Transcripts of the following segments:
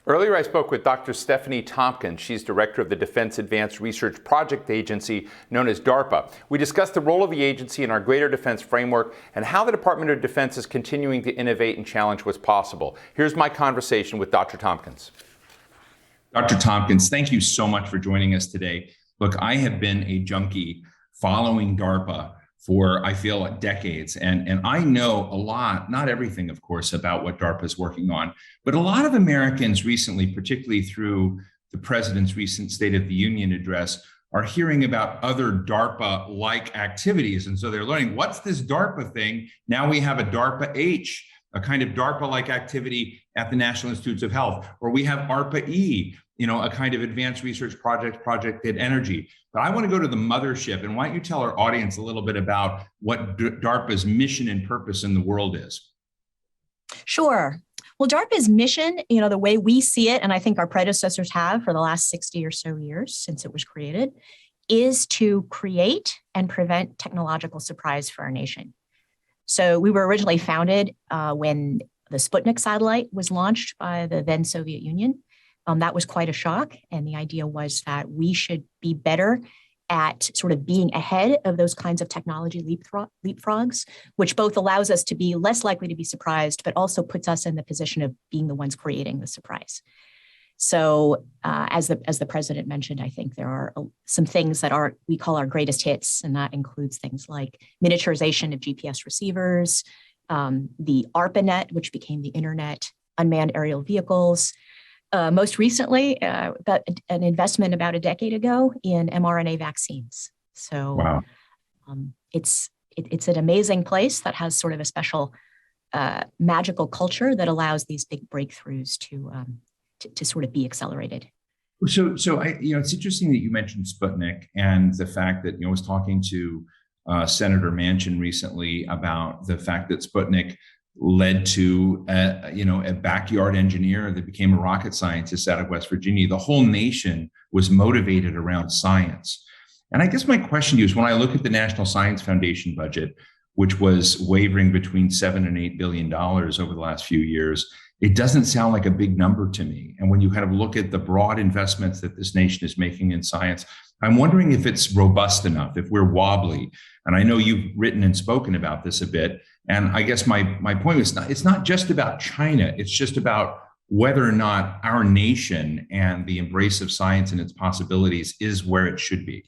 Earlier, I spoke with Dr. Stefanie Tompkins. She's director of the Defense Advanced Research Project Agency, known as DARPA. We discussed the role of the agency in our greater defense framework and how the Department of Defense is continuing to innovate and challenge what's possible. Here's my conversation with Dr. Tompkins. Dr. Tompkins, thank you so much for joining us today. Look, I have been a junkie following DARPA for, I feel, decades. And I know a lot, not everything, of course, about what DARPA is working on, but a lot of Americans recently, particularly through the president's recent State of the Union address, are hearing about other DARPA-like activities. And so they're learning, what's this DARPA thing? Now we have a DARPA-H, a kind of DARPA-like activity at the National Institutes of Health, or we have ARPA-E, a kind of advanced research project at energy. But I want to go to the mothership, and why don't you tell our audience a little bit about what DARPA's mission and purpose in the world is? Sure. Well, DARPA's mission, the way we see it, and I think our predecessors have for the last 60 or so years since it was created, is to create and prevent technological surprise for our nation. So we were originally founded when the Sputnik satellite was launched by the then Soviet Union. That was quite a shock. And the idea was that we should be better at sort of being ahead of those kinds of technology leapfrogs, which both allows us to be less likely to be surprised, but also puts us in the position of being the ones creating the surprise. So as the president mentioned, I think there are some things that we call our greatest hits, and that includes things like miniaturization of GPS receivers, the ARPANET, which became the internet, unmanned aerial vehicles. Most recently, about an investment about a decade ago in mRNA vaccines. So wow. It's an amazing place that has sort of a special magical culture that allows these big breakthroughs to sort of be accelerated. So it's interesting that you mentioned Sputnik and the fact that I was talking to Senator Manchin recently about the fact that Sputnik led to a backyard engineer that became a rocket scientist out of West Virginia. The whole nation was motivated around science. And I guess my question to you is, when I look at the National Science Foundation budget, which was wavering between $7 and $8 billion over the last few years, it doesn't sound like a big number to me. And when you kind of look at the broad investments that this nation is making in science, I'm wondering if it's robust enough, if we're wobbly. And I know you've written and spoken about this a bit. And I guess my point is, it's not just about China. It's just about whether or not our nation and the embrace of science and its possibilities is where it should be.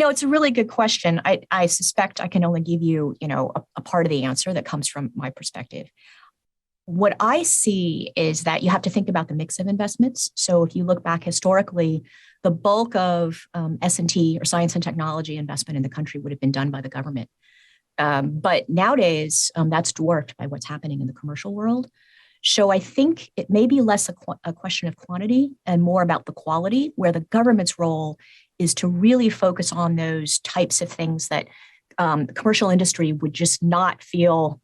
It's a really good question. I suspect I can only give you, a part of the answer that comes from my perspective. What I see is that you have to think about the mix of investments. So if you look back historically, the bulk of S&T or science and technology investment in the country would have been done by the government. But nowadays, that's dwarfed by what's happening in the commercial world. So I think it may be less a question of quantity and more about the quality, where the government's role is to really focus on those types of things that the commercial industry would just not feel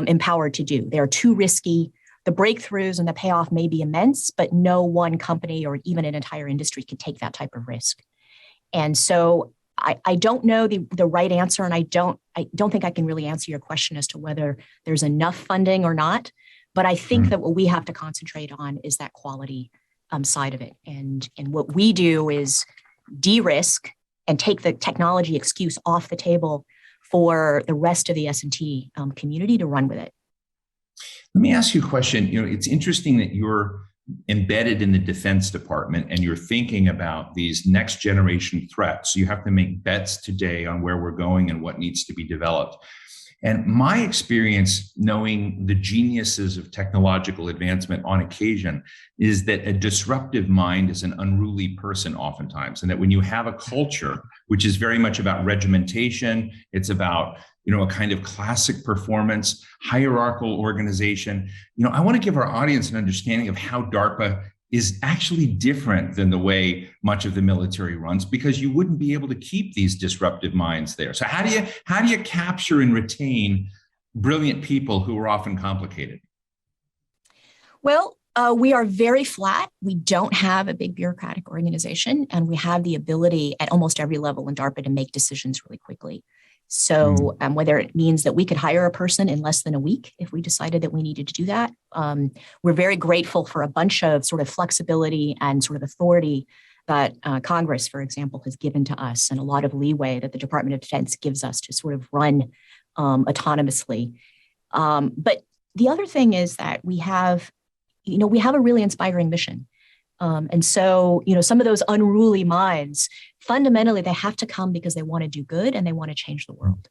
empowered to do. They're too risky. The breakthroughs and the payoff may be immense, but no one company or even an entire industry can take that type of risk. And so I don't know the right answer, and I don't think I can really answer your question as to whether there's enough funding or not. But I think that what we have to concentrate on is that quality side of it. And what we do is de-risk and take the technology excuse off the table for the rest of the S&T community to run with it. Let me ask you a question. It's interesting that you're embedded in the Defense Department and you're thinking about these next generation threats. So you have to make bets today on where we're going and what needs to be developed. And my experience, knowing the geniuses of technological advancement on occasion, is that a disruptive mind is an unruly person oftentimes. And that when you have a culture, which is very much about regimentation, it's about, a kind of classic performance, hierarchical organization. I want to give our audience an understanding of how DARPA is actually different than the way much of the military runs, because you wouldn't be able to keep these disruptive minds there. So how do you capture and retain brilliant people who are often complicated? Well, we are very flat. We don't have a big bureaucratic organization, and we have the ability at almost every level in DARPA to make decisions really quickly. So whether it means that we could hire a person in less than a week if we decided that we needed to do that, we're very grateful for a bunch of sort of flexibility and sort of authority that Congress, for example, has given to us, and a lot of leeway that the Department of Defense gives us to sort of run autonomously. But the other thing is that we have a really inspiring mission. And so, some of those unruly minds, fundamentally, they have to come because they want to do good and they want to change the world.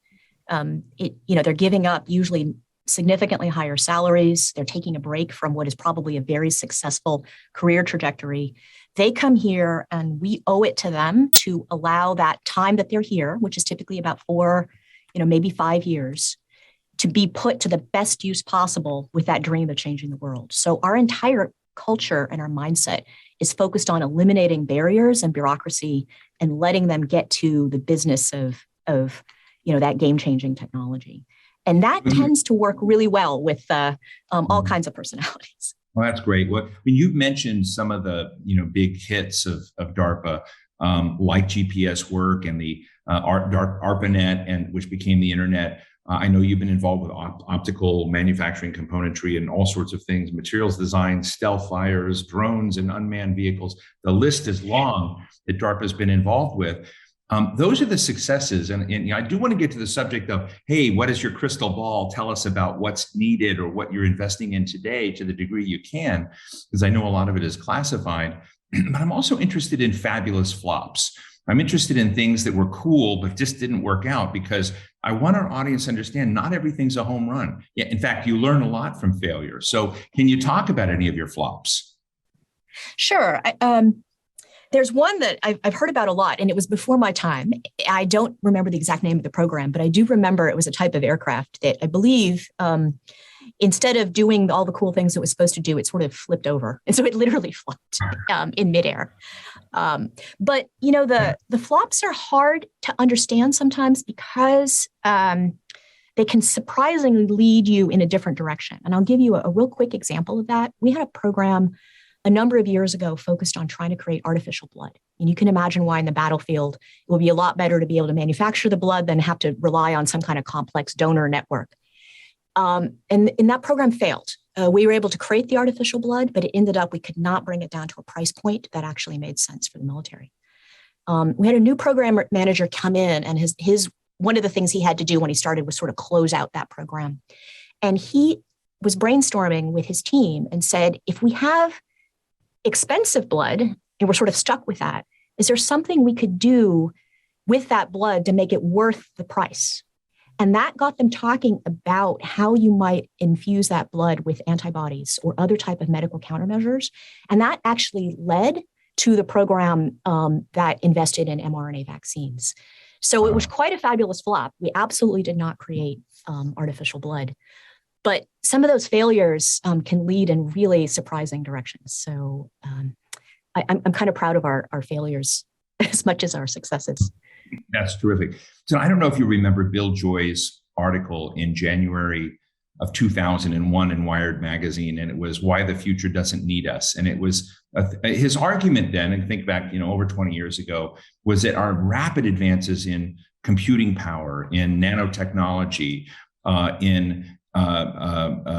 They're giving up usually significantly higher salaries. They're taking a break from what is probably a very successful career trajectory. They come here and we owe it to them to allow that time that they're here, which is typically about 4, maybe 5 years, to be put to the best use possible with that dream of changing the world. So our entire culture and our mindset is focused on eliminating barriers and bureaucracy and letting them get to the business of that game-changing technology. And that tends to work really well with all kinds of personalities. Well, that's great. Well, you've mentioned some of the big hits of DARPA, like GPS work and the ARPANET, and which became the internet. I know you've been involved with optical manufacturing componentry and all sorts of things, materials design, stealth fighters, drones, and unmanned vehicles. The list is long that DARPA has been involved with. Those are the successes. And I do want to get to the subject of, hey, what is your crystal ball? Tell us about what's needed or what you're investing in today to the degree you can, because I know a lot of it is classified. But I'm also interested in fabulous flops. I'm interested in things that were cool, but just didn't work out, because I want our audience to understand not everything's a home run. Yeah, in fact, you learn a lot from failure. So can you talk about any of your flops? Sure. There's one that I've heard about a lot, and it was before my time. I don't remember the exact name of the program, but I do remember it was a type of aircraft that I believe instead of doing all the cool things it was supposed to do, it sort of flipped over. And so it literally flopped in midair. But, the flops are hard to understand sometimes because they can surprisingly lead you in a different direction. And I'll give you a real quick example of that. We had a program a number of years ago focused on trying to create artificial blood. And you can imagine why in the battlefield, it would be a lot better to be able to manufacture the blood than have to rely on some kind of complex donor network. And that program failed. We were able to create the artificial blood, but it ended up, we could not bring it down to a price point that actually made sense for the military. We had a new program manager come in, and one of the things he had to do when he started was sort of close out that program. And he was brainstorming with his team and said, if we have expensive blood and we're sort of stuck with that, is there something we could do with that blood to make it worth the price? And that got them talking about how you might infuse that blood with antibodies or other type of medical countermeasures. And that actually led to the program that invested in mRNA vaccines. So it was quite a fabulous flop. We absolutely did not create artificial blood. But some of those failures can lead in really surprising directions. So I'm kind of proud of our failures as much as our successes. That's terrific. So I don't know if you remember Bill Joy's article in January of 2001 in Wired magazine, and it was Why the Future Doesn't Need Us. And it was his argument then, and think back, over 20 years ago, was that our rapid advances in computing power, in nanotechnology, in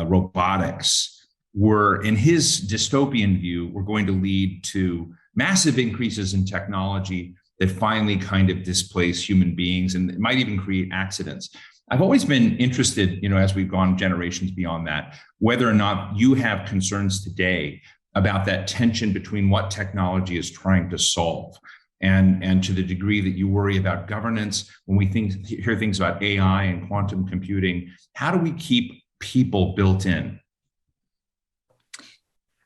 robotics were, in his dystopian view, were going to lead to massive increases in technology that finally kind of displace human beings, and it might even create accidents. I've always been interested, as we've gone generations beyond that, whether or not you have concerns today about that tension between what technology is trying to solve, and to the degree that you worry about governance. When we hear things about AI and quantum computing, how do we keep people built in?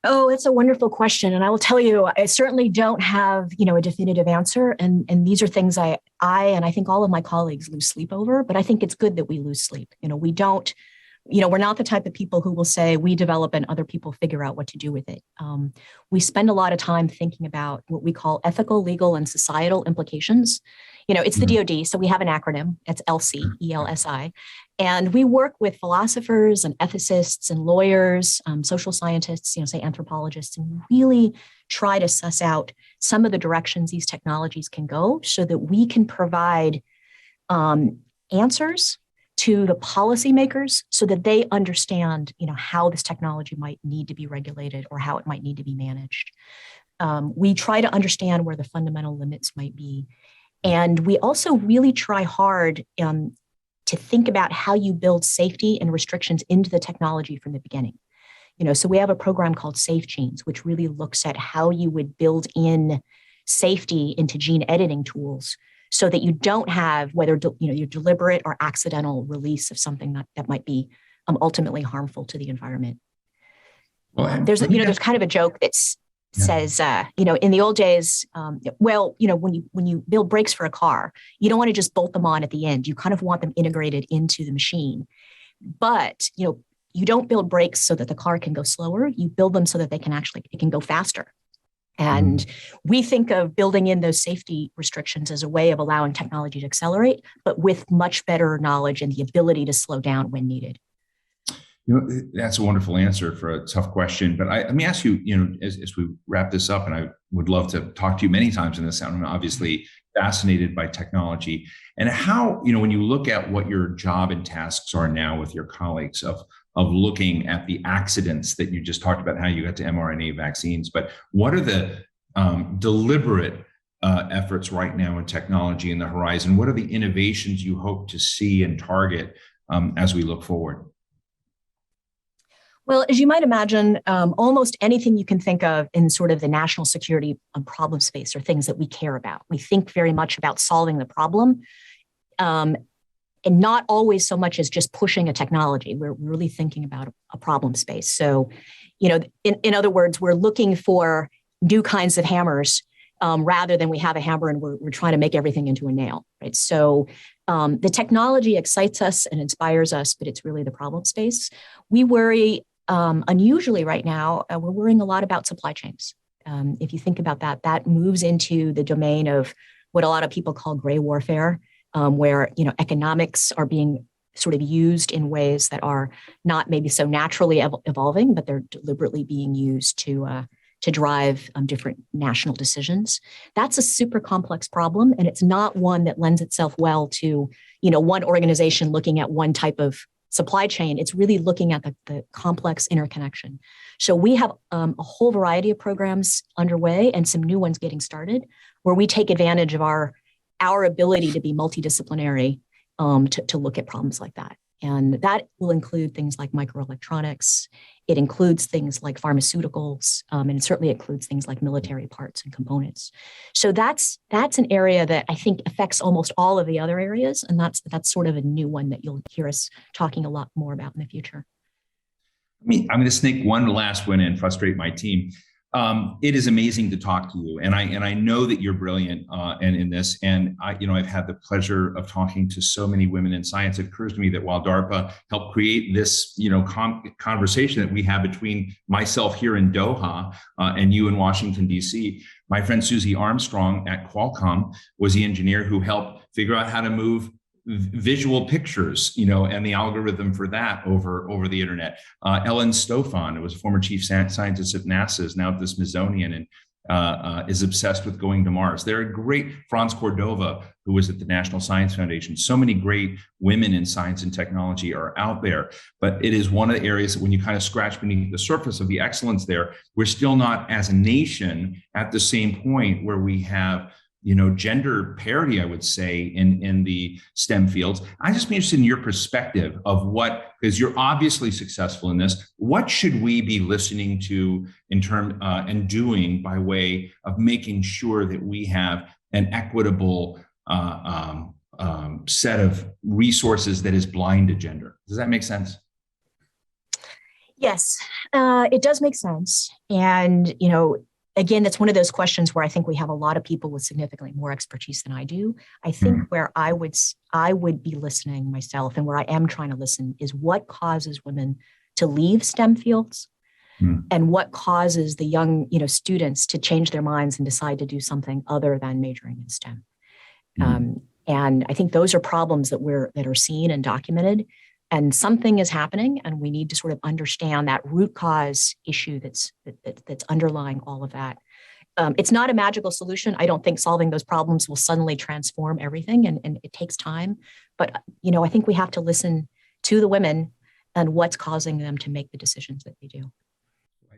Oh, it's a wonderful question. And I will tell you, I certainly don't have, a definitive answer. And these are things I and I think all of my colleagues lose sleep over, but I think it's good that we lose sleep. We don't, we're not the type of people who will say we develop and other people figure out what to do with it. We spend a lot of time thinking about what we call ethical, legal, and societal implications. It's the DoD, so we have an acronym. It's ELSI, ELSI. And we work with philosophers and ethicists and lawyers, social scientists, say anthropologists, and really try to suss out some of the directions these technologies can go so that we can provide answers to the policymakers so that they understand, how this technology might need to be regulated or how it might need to be managed. We try to understand where the fundamental limits might be. And we also really try hard to think about how you build safety and restrictions into the technology from the beginning. So we have a program called Safe Genes, which really looks at how you would build in safety into gene editing tools so that you don't have whether your deliberate or accidental release of something that might be ultimately harmful to the environment. Well, there's kind of a joke that says, in the old days, when you build brakes for a car, you don't want to just bolt them on at the end. You kind of want them integrated into the machine. But you don't build brakes so that the car can go slower. You build them so that it can go faster. And we think of building in those safety restrictions as a way of allowing technology to accelerate, but with much better knowledge and the ability to slow down when needed. That's a wonderful answer for a tough question. But let me ask you, as we wrap this up, and I would love to talk to you many times in this. I'm obviously fascinated by technology and how, when you look at what your job and tasks are now with your colleagues of looking at the accidents that you just talked about, how you got to mRNA vaccines, but what are the deliberate efforts right now in technology in the horizon? What are the innovations you hope to see and target as we look forward? Well, as you might imagine, almost anything you can think of in sort of the national security problem space are things that we care about. We think very much about solving the problem, and not always so much as just pushing a technology. We're really thinking about a problem space. So, in other words, we're looking for new kinds of hammers rather than we have a hammer and we're trying to make everything into a nail, right? So the technology excites us and inspires us, but it's really the problem space. We worry unusually right now, we're worrying a lot about supply chains. If you think about that moves into the domain of what a lot of people call gray warfare, where economics are being sort of used in ways that are not maybe so naturally evolving, but they're deliberately being used to drive different national decisions. That's a super complex problem, and it's not one that lends itself well to one organization looking at one type of supply chain. It's really looking at the complex interconnection. So we have a whole variety of programs underway and some new ones getting started where we take advantage of our ability to be multidisciplinary to look at problems like that. And that will include things like microelectronics. It includes things like pharmaceuticals, and it certainly includes things like military parts and components. So that's an area that I think affects almost all of the other areas, and that's sort of a new one that you'll hear us talking a lot more about in the future. I'm going to sneak one last one and frustrate my team. It is amazing to talk to you, and I know that you're brilliant and in this. And I've had the pleasure of talking to so many women in science. It occurs to me that while DARPA helped create this conversation that we have between myself here in Doha and you in Washington D.C., my friend Susie Armstrong at Qualcomm was the engineer who helped figure out how to move visual pictures, and the algorithm for that over the internet. Ellen Stofan, who was a former chief scientist at NASA, is now at the Smithsonian and is obsessed with going to Mars. There are great Franz Cordova, who was at the National Science Foundation. So many great women in science and technology are out there, but it is one of the areas that when you kind of scratch beneath the surface of the excellence there, we're still not as a nation at the same point where we have gender parity, I would say, in the STEM fields. I just be interested in your perspective of because you're obviously successful in this, what should we be listening to and doing by way of making sure that we have an equitable set of resources that is blind to gender? Does that make sense? Yes, it does make sense. And, again, that's one of those questions where I think we have a lot of people with significantly more expertise than I do. I think where I would be listening myself and where I am trying to listen is what causes women to leave STEM fields and what causes the young, students to change their minds and decide to do something other than majoring in STEM. And I think those are problems that are seen and documented. And something is happening, and we need to sort of understand that root cause issue that's underlying all of that. It's not a magical solution. I don't think solving those problems will suddenly transform everything, and it takes time. But I think we have to listen to the women and what's causing them to make the decisions that they do.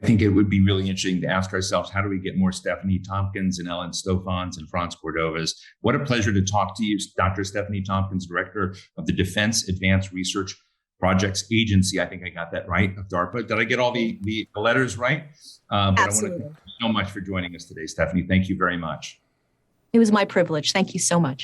I think it would be really interesting to ask ourselves, how do we get more Stefanie Tompkins and Ellen Stofans and Franz Cordovas? What a pleasure to talk to you, Dr. Stefanie Tompkins, Director of the Defense Advanced Research Projects Agency. I think I got that right, of DARPA. Did I get all the letters right? But Absolutely. I want to thank you so much for joining us today, Stefanie. Thank you very much. It was my privilege. Thank you so much.